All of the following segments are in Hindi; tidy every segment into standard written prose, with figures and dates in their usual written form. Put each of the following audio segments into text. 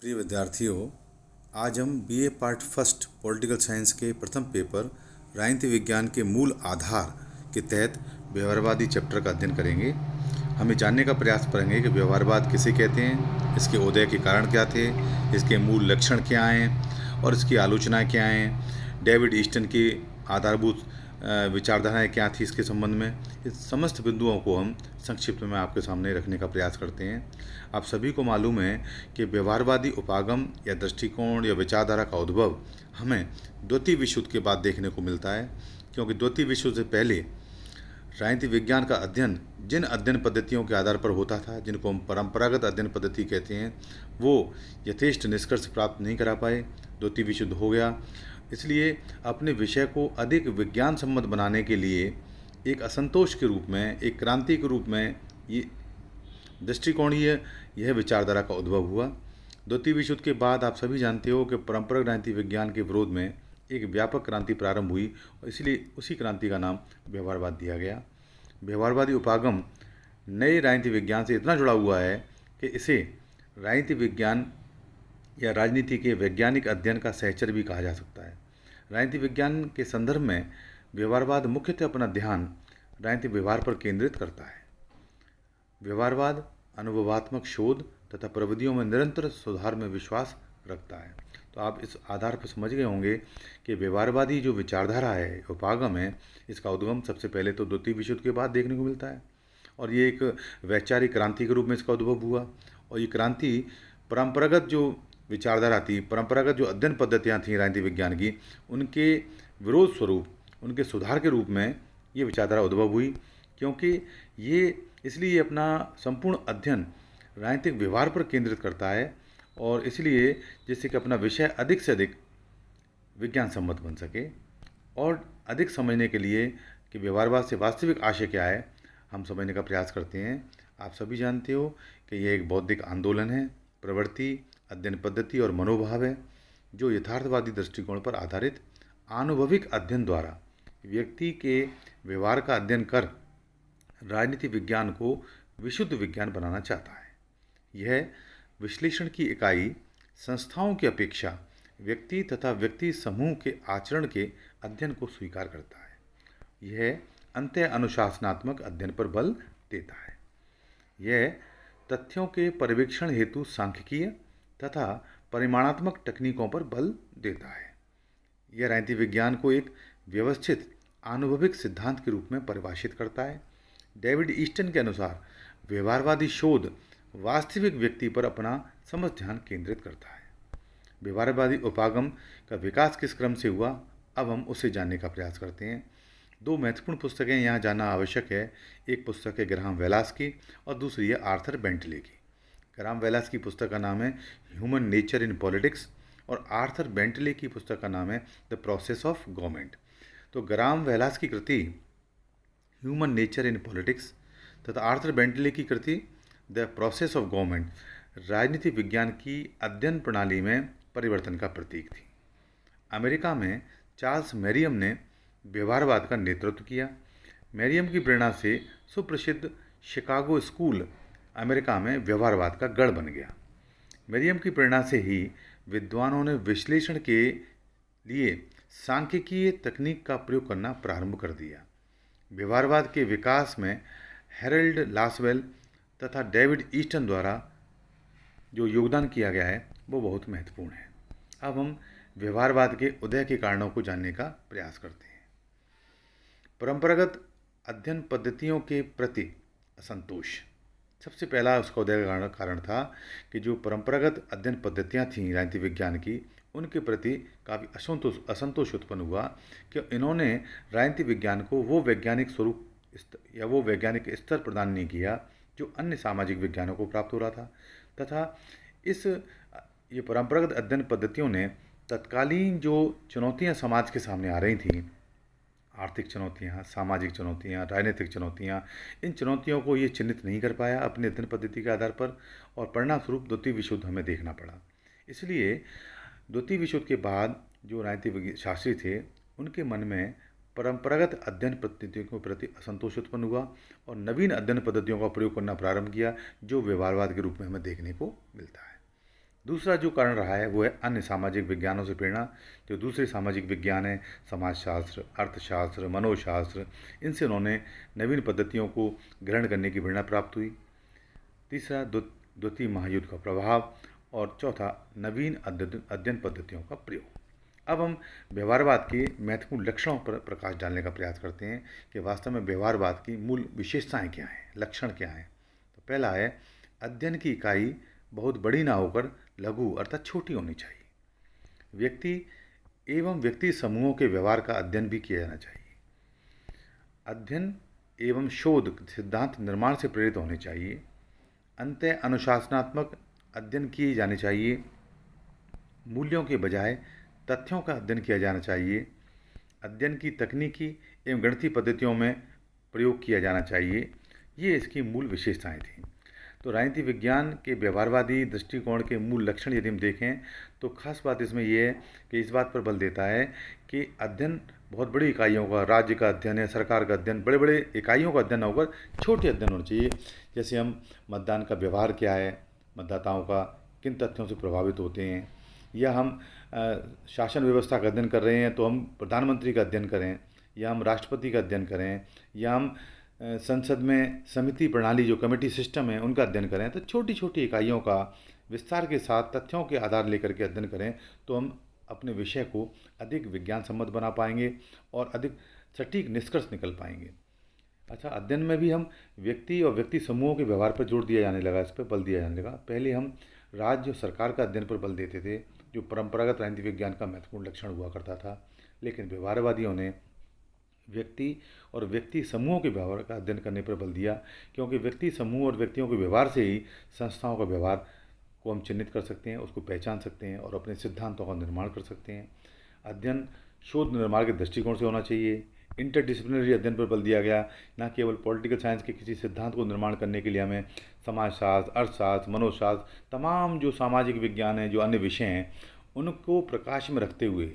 प्रिय विद्यार्थियों, आज हम BA part first political science के प्रथम पेपर राजनीति विज्ञान के मूल आधार के तहत व्यवहारवादी चैप्टर का अध्ययन करेंगे। हम ये जानने का प्रयास करेंगे कि व्यवहारवाद किसे कहते हैं, इसके उदय के कारण क्या थे, इसके मूल लक्षण क्या हैं और इसकी आलोचना क्या हैं, डेविड ईस्टन की आधारभूत विचारधाराएं क्या थी इसके संबंध में। इस समस्त बिंदुओं को हम संक्षिप्त में आपके सामने रखने का प्रयास करते हैं। आप सभी को मालूम है कि व्यवहारवादी उपागम या दृष्टिकोण या विचारधारा का उद्भव हमें द्वितीय विश्व युद्ध के बाद देखने को मिलता है, क्योंकि द्वितीय विश्व युद्ध से पहले राजनीति विज्ञान का अध्ययन जिन अध्ययन पद्धतियों के आधार पर होता था, जिनको हम परंपरागत अध्ययन पद्धति कहते हैं, वो यथेष्ट निष्कर्ष प्राप्त नहीं करा पाए। द्वितीय विश्व युद्ध हो गया, इसलिए अपने विषय को अधिक विज्ञान सम्मत बनाने के लिए एक असंतोष के रूप में, एक क्रांति के रूप में ये दृष्टिकोणीय यह विचारधारा का उद्भव हुआ। द्वितीय विश्व युद्ध के बाद आप सभी जानते हो कि परंपरागत राजनीति विज्ञान के विरोध में एक व्यापक क्रांति प्रारंभ हुई और इसलिए उसी क्रांति का नाम व्यवहारवाद दिया गया। व्यवहारवादी उपागम नए राजनीति विज्ञान से इतना जुड़ा हुआ है कि इसे राजनीति विज्ञान या राजनीति के वैज्ञानिक अध्ययन का सहचर भी कहा जा सकता है। राजनीति विज्ञान के संदर्भ में व्यवहारवाद मुख्यतः अपना ध्यान राजनीतिक व्यवहार पर केंद्रित करता है। व्यवहारवाद अनुभवात्मक शोध तथा प्रविधियों में निरंतर सुधार में विश्वास रखता है। तो आप इस आधार पर समझ गए होंगे कि व्यवहारवादी जो विचारधारा है, उपागम है, इसका उद्गम सबसे पहले तो द्वितीय विश्व युद्ध के बाद देखने को मिलता है और ये एक वैचारिक क्रांति के रूप में इसका उद्भव हुआ। और ये क्रांति परंपरागत जो विचारधारा थी, परंपरागत जो अध्ययन पद्धतियाँ थीं राजनीति विज्ञान की, उनके विरोध स्वरूप, उनके सुधार के रूप में ये विचारधारा उद्भव हुई, क्योंकि ये इसलिए अपना संपूर्ण अध्ययन राजनीतिक व्यवहार पर केंद्रित करता है और इसलिए जिससे कि अपना विषय अधिक से अधिक विज्ञान सम्मत बन सके। और अधिक समझने के लिए कि व्यवहारवाद से वास्तविक आशय क्या है, हम समझने का प्रयास करते हैं। आप सभी जानते हो कि यह एक बौद्धिक आंदोलन है, प्रवृत्ति, अध्ययन पद्धति और मनोभाव है, जो यथार्थवादी दृष्टिकोण पर आधारित आनुभविक अध्ययन द्वारा व्यक्ति के व्यवहार का अध्ययन कर राजनीति विज्ञान को विशुद्ध विज्ञान बनाना चाहता है। यह विश्लेषण की इकाई संस्थाओं की अपेक्षा व्यक्ति तथा व्यक्ति समूह के आचरण के अध्ययन को स्वीकार करता है। यह अंतः अनुशासनात्मक अध्ययन पर बल देता है। यह तथ्यों के पर्यवेक्षण हेतु सांख्यिकीय तथा परिमाणात्मक तकनीकों पर बल देता है। यह राजनीति विज्ञान को एक व्यवस्थित आनुभविक सिद्धांत के रूप में परिभाषित करता है। डेविड ईस्टन के अनुसार व्यवहारवादी शोध वास्तविक व्यक्ति पर अपना समझ ध्यान केंद्रित करता है। व्यवहारवादी उपागम का विकास किस क्रम से हुआ, अब हम उसे जानने का प्रयास करते हैं। दो महत्वपूर्ण पुस्तकें यहाँ जानना आवश्यक है। एक पुस्तक है ग्राहम वेलास की और दूसरी है आर्थर बेंटले की। ग्राहम वेलास की पुस्तक का नाम है ह्यूमन नेचर इन पॉलिटिक्स और आर्थर बेंटले की पुस्तक का नाम है द प्रोसेस ऑफ गवर्नमेंट। तो ग्राहम वेलास की कृति ह्यूमन नेचर इन पॉलिटिक्स तथा आर्थर बेंटले की कृति द प्रोसेस ऑफ गवर्नमेंट राजनीति विज्ञान की अध्ययन प्रणाली में परिवर्तन का प्रतीक थी। अमेरिका में चार्ल्स मेरियम ने व्यवहारवाद का नेतृत्व किया। मेरियम की प्रेरणा से सुप्रसिद्ध शिकागो स्कूल अमेरिका में व्यवहारवाद का गढ़ बन गया। मेरियम की प्रेरणा से ही विद्वानों ने विश्लेषण के लिए सांख्यिकीय तकनीक का प्रयोग करना प्रारंभ कर दिया। व्यवहारवाद के विकास में हैरोल्ड लासवेल तथा डेविड ईस्टन द्वारा जो योगदान किया गया है वो बहुत महत्वपूर्ण है। अब हम व्यवहारवाद के उदय के कारणों को जानने का प्रयास करते हैं। परंपरागत अध्ययन पद्धतियों के प्रति असंतोष सबसे पहला उसका उदय का कारण था कि जो परंपरागत अध्ययन पद्धतियाँ थीं राजनीति विज्ञान की, उनके प्रति काफ़ी असंतोष उत्पन्न हुआ कि इन्होंने राजनीति विज्ञान को वो वैज्ञानिक स्वरूप या वो वैज्ञानिक स्तर प्रदान नहीं किया जो अन्य सामाजिक विज्ञानों को प्राप्त हो रहा था। तथा ये परंपरागत अध्ययन पद्धतियों ने तत्कालीन जो चुनौतियां समाज के सामने आ रही थीं, आर्थिक चुनौतियां, सामाजिक चुनौतियां, राजनीतिक चुनौतियां, इन चुनौतियों को ये चिन्हित नहीं कर पाया अपने अध्ययन पद्धति के आधार पर और परिणाम स्वरूप द्वितीय विश्व युद्ध हमें देखना पड़ा। इसलिए द्वितीय विश्व युद्ध के बाद जो राजनीतिक शास्त्री थे, उनके मन में परंपरागत अध्ययन पद्धतियों के प्रति असंतोष उत्पन्न हुआ और नवीन अध्ययन पद्धतियों का प्रयोग करना प्रारंभ किया, जो व्यवहारवाद के रूप में हमें देखने को मिलता है। दूसरा जो कारण रहा है वो है अन्य सामाजिक विज्ञानों से प्रेरणा। जो दूसरे सामाजिक विज्ञान हैं, समाजशास्त्र, अर्थशास्त्र, मनोशास्त्र, इनसे उन्होंने नवीन पद्धतियों को ग्रहण करने की प्रेरणा प्राप्त हुई। तीसरा द्वितीय महायुद्ध का प्रभाव, और चौथा नवीन अध्ययन पद्धतियों का प्रयोग। अब हम व्यवहारवाद के महत्वपूर्ण लक्षणों पर प्रकाश डालने का प्रयास करते हैं कि वास्तव में व्यवहारवाद की मूल विशेषताएं क्या हैं, लक्षण क्या हैं। तो पहला है, अध्ययन की इकाई बहुत बड़ी ना होकर लघु अर्थात छोटी होनी चाहिए। व्यक्ति एवं व्यक्ति समूहों के व्यवहार का अध्ययन भी किया जाना चाहिए। अध्ययन एवं शोध सिद्धांत निर्माण से प्रेरित होने चाहिए। अंतः अनुशासनात्मक अध्ययन किए जाने चाहिए। मूल्यों के बजाय तथ्यों का अध्ययन किया जाना चाहिए। अध्ययन की तकनीकी एवं गणितीय पद्धतियों में प्रयोग किया जाना चाहिए। ये इसकी मूल विशेषताएं थीं। तो राजनीति विज्ञान के व्यवहारवादी दृष्टिकोण के मूल लक्षण यदि हम देखें तो खास बात इसमें यह है कि इस बात पर बल देता है कि अध्ययन बहुत बड़ी इकाइयों का, राज्य का अध्ययन है, सरकार का अध्ययन, बड़े बड़े इकाइयों का अध्ययन न होकर छोटे अध्ययन होने चाहिए। जैसे हम मतदान का व्यवहार क्या है, मतदाताओं का किन तथ्यों से प्रभावित होते हैं, या हम शासन व्यवस्था का अध्ययन कर रहे हैं तो हम प्रधानमंत्री का अध्ययन करें, या हम राष्ट्रपति का अध्ययन करें, या हम संसद में समिति प्रणाली जो कमेटी सिस्टम है उनका अध्ययन करें। तो छोटी छोटी इकाइयों का विस्तार के साथ तथ्यों के आधार लेकर के अध्ययन करें तो हम अपने विषय को अधिक विज्ञान सम्मत बना पाएंगे और अधिक सटीक निष्कर्ष निकल पाएंगे। अच्छा, अध्ययन में भी हम व्यक्ति और व्यक्ति समूहों के व्यवहार पर जोर दिया जाने लगा, इस पर बल दिया जाने लगा। पहले हम राज्य और सरकार का अध्ययन पर बल देते थे, जो परंपरागत राजनीति विज्ञान का महत्वपूर्ण लक्षण हुआ करता था। लेकिन व्यवहारवादियों ने व्यक्ति और व्यक्ति समूहों के व्यवहार का अध्ययन करने पर बल दिया, क्योंकि व्यक्ति समूह और व्यक्तियों के व्यवहार से ही संस्थाओं का व्यवहार को हम चिन्हित कर सकते हैं, उसको पहचान सकते हैं और अपने सिद्धांतों का निर्माण कर सकते हैं। अध्ययन शोध निर्माण के दृष्टिकोण से होना चाहिए। इंटरडिसिप्लिनरी अध्ययन पर बल दिया गया, न केवल पॉलिटिकल साइंस के किसी सिद्धांत को निर्माण करने के लिए हमें समाजशास्त्र, अर्थशास्त्र, मनोशास्त्र, तमाम जो सामाजिक विज्ञान हैं, जो अन्य विषय हैं, उनको प्रकाश में रखते हुए,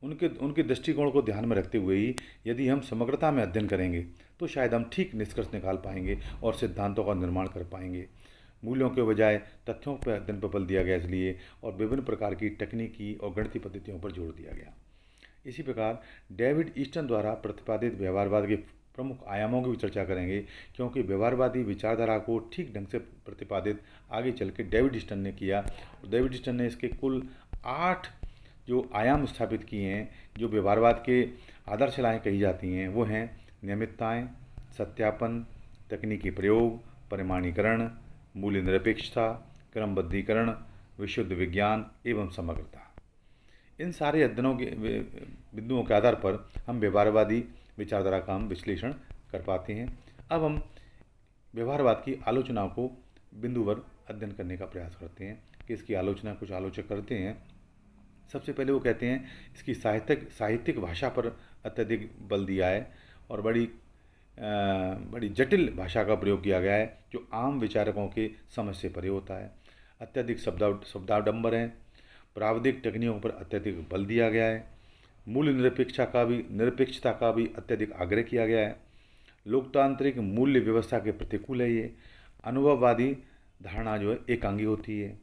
उनके दृष्टिकोण को ध्यान में रखते हुए ही यदि हम समग्रता में अध्ययन करेंगे तो शायद हम ठीक निष्कर्ष निकाल पाएंगे और सिद्धांतों का निर्माण कर पाएंगे। मूल्यों के बजाय तथ्यों पर अध्ययन पर बल दिया गया इसलिए, और विभिन्न प्रकार की तकनीकी और गणितीय पद्धतियों पर जोर दिया गया। इसी प्रकार डेविड ईस्टन द्वारा प्रतिपादित व्यवहारवाद के प्रमुख आयामों की भी चर्चा करेंगे, क्योंकि व्यवहारवादी विचारधारा को ठीक ढंग से प्रतिपादित आगे चल के डेविड ईस्टन ने किया। और डेविड ईस्टन ने इसके कुल 8 जो आयाम स्थापित किए हैं, जो व्यवहारवाद के आधारशिलाएँ कही जाती हैं, वो हैं नियमितताएँ, सत्यापन, तकनीकी प्रयोग, परिमाणीकरण, मूल्य निरपेक्षता, क्रमबद्धीकरण, विशुद्ध विज्ञान एवं समग्रता। इन सारे अध्ययनों के बिंदुओं के आधार पर हम व्यवहारवादी विचारधारा का हम विश्लेषण कर पाते हैं। अब हम व्यवहारवाद की आलोचना को बिंदुवार अध्ययन करने का प्रयास करते हैं कि इसकी आलोचना कुछ आलोचक करते हैं। सबसे पहले वो कहते हैं इसकी साहित्यिक भाषा पर अत्यधिक बल दिया है और बड़ी जटिल भाषा का प्रयोग किया गया है, जो आम विचारकों के समझ से परे होता है। अत्यधिक शब्दाडंबर हैं, प्राविधिक तकनीकों पर अत्यधिक बल दिया गया है, मूल्य निरपेक्षता का भी अत्यधिक आग्रह किया गया है, लोकतांत्रिक मूल्य व्यवस्था के प्रतिकूल है ये, अनुभववादी धारणा जो है एकांगी होती है,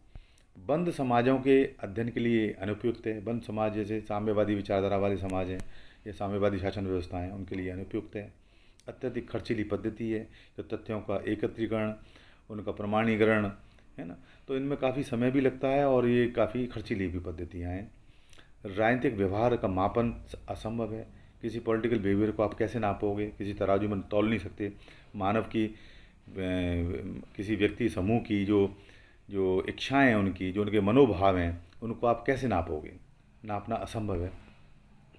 बंद समाजों के अध्ययन के लिए अनुपयुक्त है। बंद समाज जैसे साम्यवादी विचारधारा वाले समाज हैं या साम्यवादी शासन व्यवस्था हैं, उनके लिए अनुपयुक्त है। अत्यधिक खर्चीली पद्धति है, तो तथ्यों का एकत्रीकरण, उनका प्रमाणीकरण है ना, तो इनमें काफ़ी समय भी लगता है और ये काफ़ी खर्चीली भी पद्धतियाँ हैं। राजनीतिक व्यवहार का मापन असंभव है। किसी पॉलिटिकल बिहेवियर को आप कैसे नापोगे, किसी तराजू में तौल नहीं सकते। मानव की किसी व्यक्ति समूह की जो इच्छाएं हैं, उनकी जो उनके मनोभाव हैं, उनको आप कैसे नापोगे? नापना असंभव है।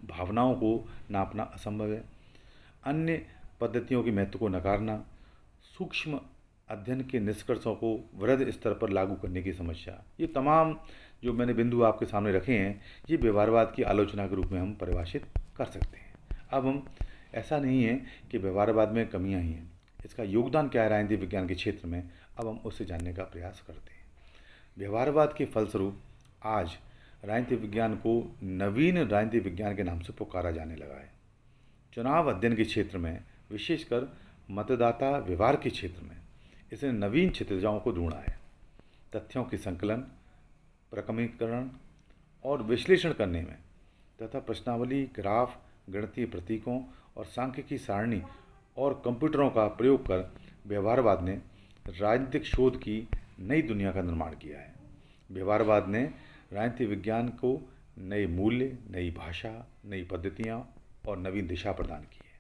भावनाओं को नापना असंभव है। अन्य पद्धतियों के महत्व को नकारना, सूक्ष्म अध्ययन के निष्कर्षों को वृहद स्तर पर लागू करने की समस्या, ये तमाम जो मैंने बिंदु आपके सामने रखे हैं, ये व्यवहारवाद की आलोचना के रूप में हम परिभाषित कर सकते हैं। अब हम ऐसा नहीं है कि व्यवहारवाद में कमियां ही हैं, इसका योगदान क्या है राजनीति विज्ञान के क्षेत्र में, अब हम उससे जानने का प्रयास करते हैं। व्यवहारवाद के फलस्वरूप आज राजनीति विज्ञान को नवीन राजनीति विज्ञान के नाम से पुकारा जाने लगा है। चुनाव अध्ययन के क्षेत्र में, विशेषकर मतदाता व्यवहार के क्षेत्र में, इसने नवीन क्षितिजाओं को ढूंढा है। तथ्यों के संकलन, प्रक्रमीकरण और विश्लेषण करने में तथा प्रश्नावली, ग्राफ, गणितीय प्रतीकों और सांख्यिकी सारणी और कंप्यूटरों का प्रयोग कर व्यवहारवाद ने राजनीतिक शोध की नई दुनिया का निर्माण किया है। व्यवहारवाद ने राजनीतिक विज्ञान को नए मूल्य, नई भाषा, नई पद्धतियाँ और नवीन दिशा प्रदान की है।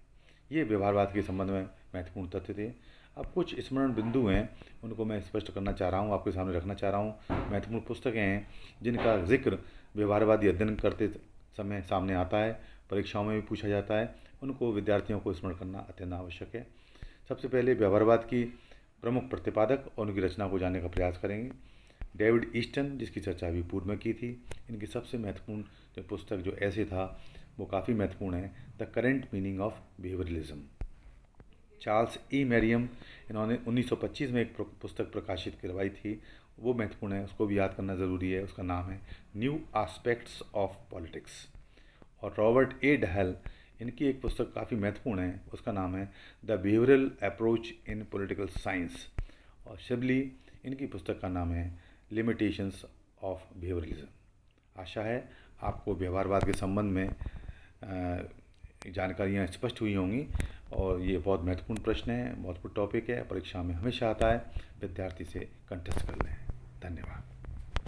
ये व्यवहारवाद के संबंध में महत्वपूर्ण तथ्य थे। अब कुछ स्मरण बिंदु हैं, उनको मैं स्पष्ट करना चाह रहा हूँ, आपके सामने रखना चाह रहा हूँ। महत्वपूर्ण पुस्तकें हैं जिनका जिक्र व्यवहारवादी अध्ययन करते समय सामने आता है, परीक्षाओं में भी पूछा जाता है, उनको विद्यार्थियों को स्मरण करना अत्यंत आवश्यक है। सबसे पहले व्यवहारवाद की प्रमुख प्रतिपादक और उनकी रचना को जानने का प्रयास करेंगे। डेविड ईस्टन, जिसकी चर्चा अभी पूर्व में की थी, इनकी सबसे महत्वपूर्ण जो पुस्तक जो ऐसे था वो काफ़ी महत्वपूर्ण है, the current meaning of behaviourism. Charles E Mariam, इन्होंने 1925 में एक पुस्तक प्रकाशित करवाई थी, वो महत्वपूर्ण है, उसको भी याद करना ज़रूरी है। उसका नाम है न्यू एस्पेक्ट्स ऑफ पॉलिटिक्स। और रॉबर्ट ए डहल, इनकी एक पुस्तक काफ़ी महत्वपूर्ण है, उसका नाम है the behavioural approach in political science. और शिबली, इनकी पुस्तक का नाम है लिमिटेशंस ऑफ बिहेवियरलिज्म। आशा है आपको व्यवहारवाद के संबंध में जानकारियाँ स्पष्ट हुई होंगी। और ये बहुत महत्वपूर्ण प्रश्न है, महत्वपूर्ण टॉपिक है, परीक्षा में हमेशा आता है, विद्यार्थी से कंटेस्ट कर लें। धन्यवाद।